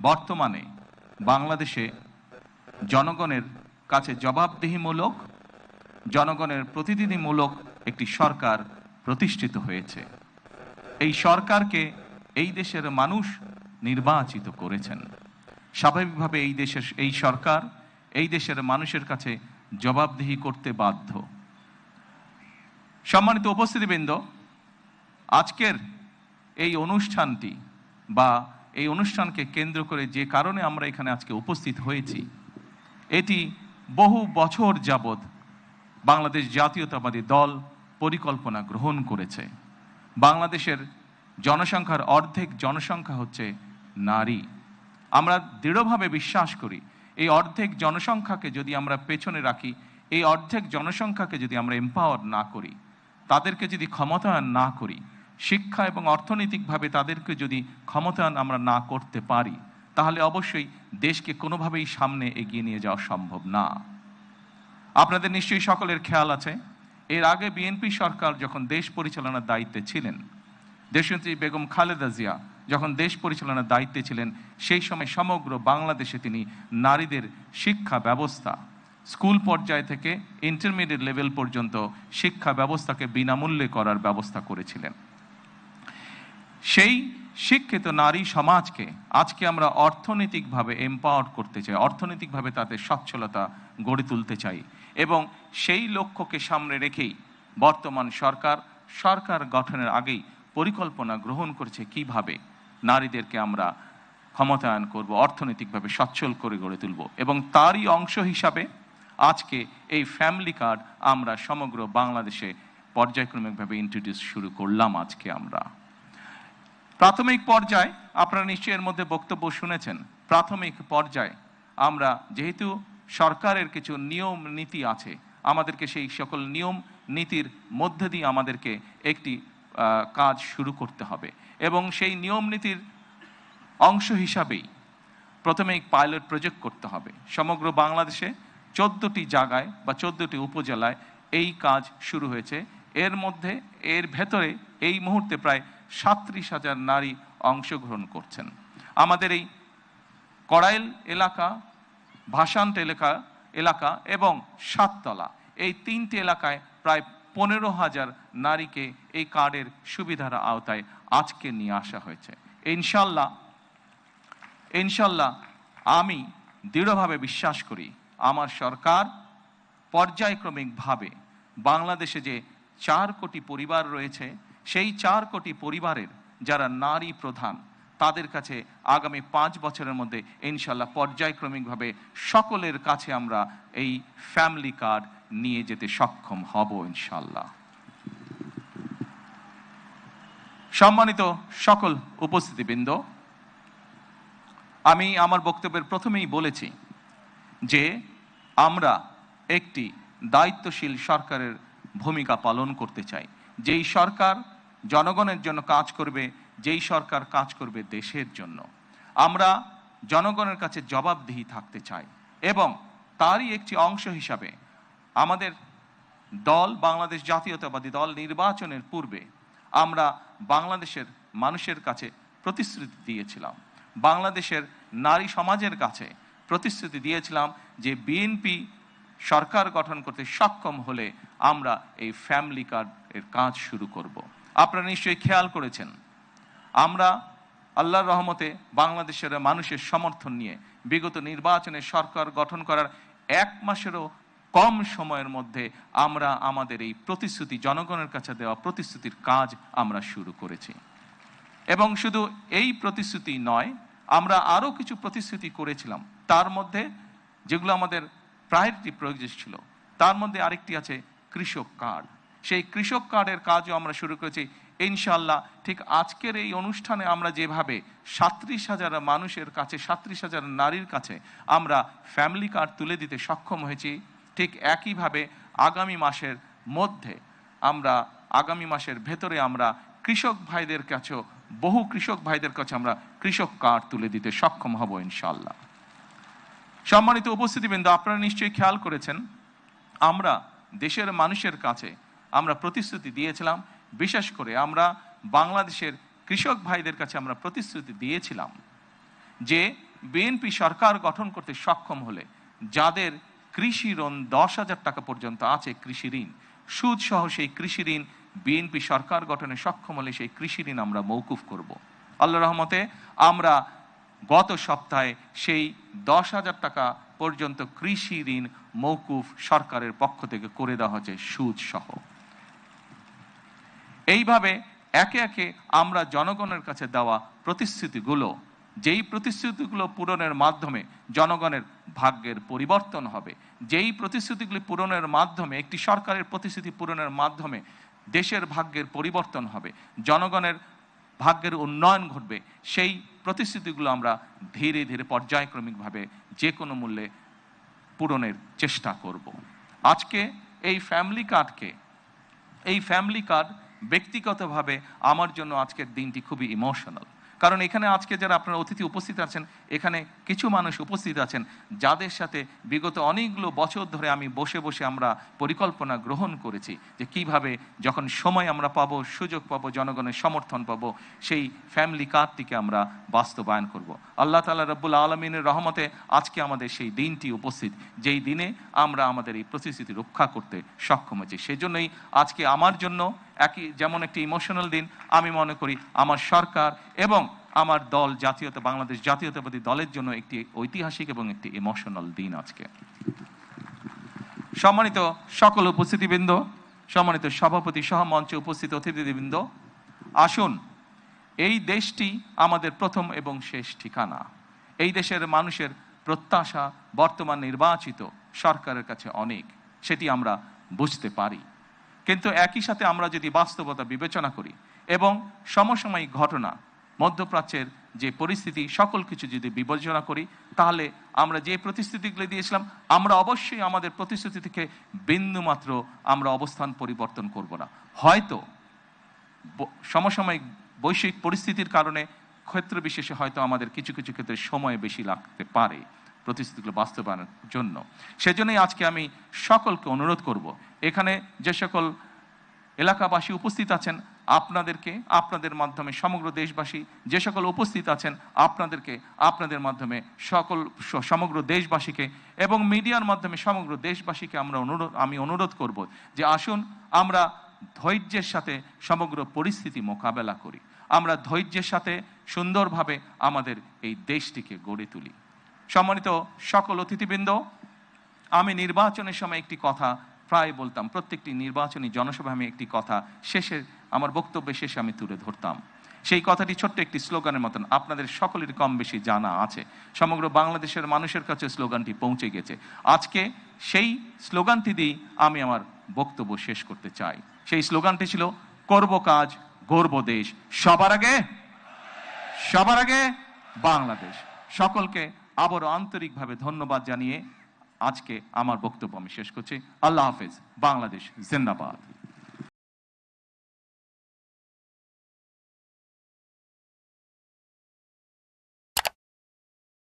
বর্তমানে বাংলাদেশে জনগণের কাছে জবাবদিহিমূলক, জনগণের প্রতিনিধিমূলক একটি সরকার প্রতিষ্ঠিত হয়েছে। এই সরকারকে এই দেশের মানুষ নির্বাচিত করেছেন। স্বাভাবিকভাবে এই সরকার এই দেশের মানুষের কাছে জবাবদিহি করতে বাধ্য। সম্মানিত উপস্থিতিবৃন্দ, আজকের এই অনুষ্ঠানটি বা এই অনুষ্ঠানকে কেন্দ্র করে যে কারণে আমরা এখানে আজকে উপস্থিত হয়েছি, এটি বহু বছর যাবৎ বাংলাদেশ জাতীয়তাবাদী দল পরিকল্পনা গ্রহণ করেছে। বাংলাদেশের জনসংখ্যার অর্ধেক জনসংখ্যা হচ্ছে নারী। আমরা দৃঢ়ভাবে বিশ্বাস করি এই অর্ধেক জনসংখ্যাকে যদি আমরা পেছনে রাখি, এই অর্ধেক জনসংখ্যাকে যদি আমরা এম্পাওয়ার না করি, তাদেরকে যদি ক্ষমতায়ন না করি, শিক্ষা এবং অর্থনৈতিকভাবে তাদেরকে যদি ক্ষমতায়ন আমরা না করতে পারি, তাহলে অবশ্যই দেশকে কোনোভাবেই সামনে এগিয়ে নিয়ে যাওয়া সম্ভব না। আপনাদের নিশ্চয়ই সকলের খেয়াল আছে, এর আগে বিএনপি সরকার যখন দেশ পরিচালনার দায়িত্বে ছিলেন, দেশনেত্রী বেগম খালেদা জিয়া যখন দেশ পরিচালনার দায়িত্বে ছিলেন, সেই সময় সমগ্র বাংলাদেশে তিনি নারীদের শিক্ষা ব্যবস্থা, স্কুল পর্যায় থেকে ইন্টারমিডিয়েট লেভেল পর্যন্ত শিক্ষা ব্যবস্থাকে বিনামূল্যে করার ব্যবস্থা করেছিলেন। সেই শিক্ষিত নারী সমাজকে আজকে আমরা অর্থনৈতিকভাবে এম্পাওয়ার করতে চাই, অর্থনৈতিকভাবে তাদের সচ্ছলতা গড়ে তুলতে চাই, এবং সেই লক্ষ্যকে সামনে রেখেই বর্তমান সরকার গঠনের আগেই পরিকল্পনা গ্রহণ করেছে কিভাবে নারীদেরকে আমরা ক্ষমতায়ন করব, অর্থনৈতিকভাবে সচ্ছল করে গড়ে তুলব। এবং তারই অংশ হিসাবে আজকে এই ফ্যামিলি কার্ড আমরা সমগ্র বাংলাদেশে পর্যায়ক্রমিকভাবে ইন্ট্রোডিউস শুরু করলাম। আজকে আমরা প্রাথমিক পর্যায়ে, আপনারা নিশ্চয়ই এর মধ্যে বক্তব্য শুনেছেন, প্রাথমিক পর্যায়ে আমরা যেহেতু সরকারের কিছু নিয়ম নীতি আছে, আমাদেরকে সেই সকল নিয়ম নীতির মধ্যে দিয়ে আমাদেরকে একটি কাজ শুরু করতে হবে, এবং সেই নিয়ম নীতির অংশ হিসাবেই প্রথমে পাইলট প্রজেক্ট করতে হবে। সমগ্র বাংলাদেশে 14টি জায়গায় বা 14টি উপজেলায় এই কাজ শুরু হয়েছে। এর ভেতরে এই মুহূর্তে প্রায় 37,000 নারী অংশগ্রহণ করছেন। আমাদের এই কড়াইল এলাকা, ভাসান্ত এলাকা এবং সাততলা, এই 3টি এলাকায় প্রায় 15,000 নারীকে এই কার্ডের সুবিধার আওতায় আজকে নিয়ে আসা হয়েছে। ইনশাল্লাহ আমি দৃঢ়ভাবে বিশ্বাস করি আমার সরকার পর্যায়ক্রমিকভাবে বাংলাদেশে যে 4 কোটি পরিবার রয়েছে, সেই 4 কোটি পরিবারের যারা নারী প্রধান, তাদের কাছে আগামী 5 বছরের মধ্যে ইনশাল্লাহ পর্যায়ক্রমিকভাবে সকলের কাছে আমরা এই ফ্যামিলি কার্ড নিয়ে যেতে সক্ষম হব ইনশাল্লাহ। সম্মানিত সকল উপস্থিতিবৃন্দ, আমি আমার বক্তব্যের প্রথমেই বলেছি যে আমরা একটি দায়িত্বশীল সরকারের ভূমিকা পালন করতে চাই, যেই সরকার জনগণের জন্য কাজ করবে, যেই সরকার কাজ করবে দেশের জন্য। আমরা জনগণের কাছে জবাবদিহি থাকতে চাই, এবং তারই একটি অংশ হিসাবে আমাদের দল, বাংলাদেশ জাতীয়তাবাদী দল, নির্বাচনের পূর্বে আমরা বাংলাদেশের মানুষের কাছে প্রতিশ্রুতি দিয়েছিলাম, বাংলাদেশের নারী সমাজের কাছে প্রতিশ্রুতি দিয়েছিলাম যে বিএনপি সরকার গঠন করতে সক্ষম হলে আমরা এই ফ্যামিলি কার্ডের কাজ শুরু করব। আপনারা নিশ্চয়ই খেয়াল করেছেন, আমরা আল্লাহর রহমতে বাংলাদেশের মানুষের সমর্থন নিয়ে বিগত নির্বাচনে সরকার গঠন করার 1 মাসেরও কম সময়ের মধ্যে আমরা আমাদের এই প্রতিশ্রুতি, জনগণের কাছে দেওয়া প্রতিশ্রুতির কাজ আমরা শুরু করেছি। এবং শুধু এই প্রতিশ্রুতি নয়, আমরা আরও কিছু প্রতিশ্রুতি করেছিলাম, তার মধ্যে যেগুলো আমাদের প্রায়োরিটি প্রজেক্ট ছিল, তার মধ্যে আরেকটি আছে কৃষক কার্ড। সেই কৃষক কার্ডের কাজও আমরা শুরু করেছি ইনশাল্লাহ। ঠিক আজকের এই অনুষ্ঠানে আমরা যেভাবে 37,000 মানুষের কাছে, 37,000 নারীর কাছে আমরা ফ্যামিলি কার্ড তুলে দিতে সক্ষম হয়েছি, ঠিক একইভাবে আগামী মাসের ভেতরে আমরা কৃষক ভাইদের কাছেও, বহু কৃষক ভাইদের কাছে আমরা কৃষক কার্ড তুলে দিতে সক্ষম হব ইনশাল্লাহ। সম্মানিত উপস্থিতিবৃন্দ, আপনারা নিশ্চয়ই খেয়াল করেছেন, আমরা দেশের মানুষের কাছে আমরা প্রতিশ্রুতি দিয়েছিলাম, বিশেষ করে আমরা বাংলাদেশের কৃষক ভাইদের কাছে আমরা প্রতিশ্রুতি দিয়েছিলাম যে বিএনপি সরকার গঠন করতে সক্ষম হলে যাদের কৃষি ঋণ 10,000 টাকা পর্যন্ত আছে, কৃষি ঋণ সুদ সহ, সেই কৃষি ঋণ বিএনপি সরকার গঠনে সক্ষম হলে সেই কৃষি ঋণ আমরা মৌকুফ করব। আল্লাহ রহমতে আমরা গত সপ্তাহে সেই 10,000 টাকা পর্যন্ত কৃষি ঋণ মৌকুফ সরকারের পক্ষ থেকে করে দেওয়া হচ্ছে সুদ সহ। এইভাবে একে একে আমরা জনগণের কাছে দেওয়া প্রতিশ্রুতিগুলো, যেই প্রতিশ্রুতিগুলো পূরণের মাধ্যমে জনগণের ভাগ্যের পরিবর্তন হবে, যেই প্রতিশ্রুতিগুলি পূরণের মাধ্যমে, একটি সরকারের প্রতিশ্রুতি পূরণের মাধ্যমে দেশের ভাগ্যের পরিবর্তন হবে, জনগণের ভাগ্যের উন্নয়ন ঘটবে, সেই প্রতিশ্রুতিগুলো আমরা ধীরে ধীরে পর্যায়ক্রমিকভাবে যে কোনো মূল্যে পূরণের চেষ্টা করব। আজকে এই ফ্যামিলি কার্ড ব্যক্তিগতভাবে আমার জন্য আজকের দিনটি খুবই ইমোশনাল। কারণ এখানে আজকে যারা আপনারা অতিথি উপস্থিত আছেন, এখানে কিছু মানুষ উপস্থিত আছেন যাদের সাথে বিগত অনেকগুলো বছর ধরে আমি বসে বসে আমরা পরিকল্পনা গ্রহণ করেছি যে কিভাবে যখন সময় আমরা পাবো, সুযোগ পাবো, জনগণের সমর্থন পাবো, সেই ফ্যামিলি কার্ডটিকে আমরা বাস্তবায়ন করব। আল্লাহ তাআলা রব্বুল আলামিনের রহমতে আজকে আমাদের সেই দিনটি উপস্থিত, যেই দিনে আমরা আমাদের এই প্রতিশ্রুতি রক্ষা করতে সক্ষম হয়েছি। সেজন্যই আজকে আমার জন্য যেমন একটি ইমোশনাল দিন, আমি মনে করি আমার সরকার এবং আমার দল বাংলাদেশ জাতীয়তাবাদী দলের জন্য একটি ঐতিহাসিক এবং একটি ইমোশনাল দিন আজকে। সম্মানিত সকল উপস্থিতিবৃন্দ, সম্মানিত সভাপতি সহ মঞ্চে উপস্থিত অতিথিবৃন্দ, আসুন, এই দেশটি আমাদের প্রথম এবং শেষ ঠিকানা। এই দেশের মানুষের প্রত্যাশা বর্তমান নির্বাচিত সরকারের কাছে অনেক, সেটি আমরা বুঝতে পারি। কিন্তু একই সাথে আমরা যদি বাস্তবতা বিবেচনা করি এবং সমসাময়িক ঘটনা, মধ্যপ্রাচ্যের যে পরিস্থিতি, সকল কিছু যদি বিবেচনা করি, তাহলে আমরা যে প্রতিশ্রুতিগুলি দিয়েছিলাম, আমরা অবশ্যই আমাদের প্রতিশ্রুতি থেকে বিন্দুমাত্র আমরা অবস্থান পরিবর্তন করব না। হয়তো সমসাময়িক বৈশ্বিক পরিস্থিতির কারণে ক্ষেত্র বিশেষে হয়তো আমাদের কিছু কিছু ক্ষেত্রে সময় বেশি লাগতে পারে প্রতিশ্রুতিগুলো বাস্তবায়নের জন্য। সেজন্যই আজকে আমি সকলকে অনুরোধ করব, এখানে যে সকল এলাকাবাসী উপস্থিত আছেন, আপনাদেরকে, আপনাদের মাধ্যমে সমগ্র দেশবাসী যে সকল উপস্থিত আছেন, আপনাদেরকে, আপনাদের মাধ্যমে সমগ্র দেশবাসীকে এবং মিডিয়ার মাধ্যমে সমগ্র দেশবাসীকে আমি অনুরোধ করব যে আসুন আমরা ধৈর্যের সাথে সমগ্র পরিস্থিতি মোকাবেলা করি, আমরা ধৈর্যের সাথে সুন্দরভাবে আমাদের এই দেশটিকে গড়ে তুলি। সম্মানিত সকল অতিথিবৃন্দ, আমি নির্বাচনের সময় একটি কথা প্রায় বলতাম, প্রত্যেকটি নির্বাচনী জনসভায় আমি একটি কথা আমার বক্তব্যের শেষে আমি তুলে ধরতাম। সেই কথাটি ছোট্ট একটি স্লোগানের মতন, আপনাদের সকলের কম বেশি জানা আছে, সমগ্র বাংলাদেশের মানুষের কাছে স্লোগানটি পৌঁছে গেছে। আজকে সেই স্লোগানটি দিয়েই আমি আমার বক্তব্য শেষ করতে চাই। সেই স্লোগানটি ছিল, করব কাজ, গর্ব দেশ, সবার আগে বাংলাদেশ। সকলকে আবারও আন্তরিকভাবে ধন্যবাদ জানিয়ে আজকে আমার বক্তব্য আমি শেষ করছি। আল্লাহ হাফেজ। বাংলাদেশ জিন্দাবাদ।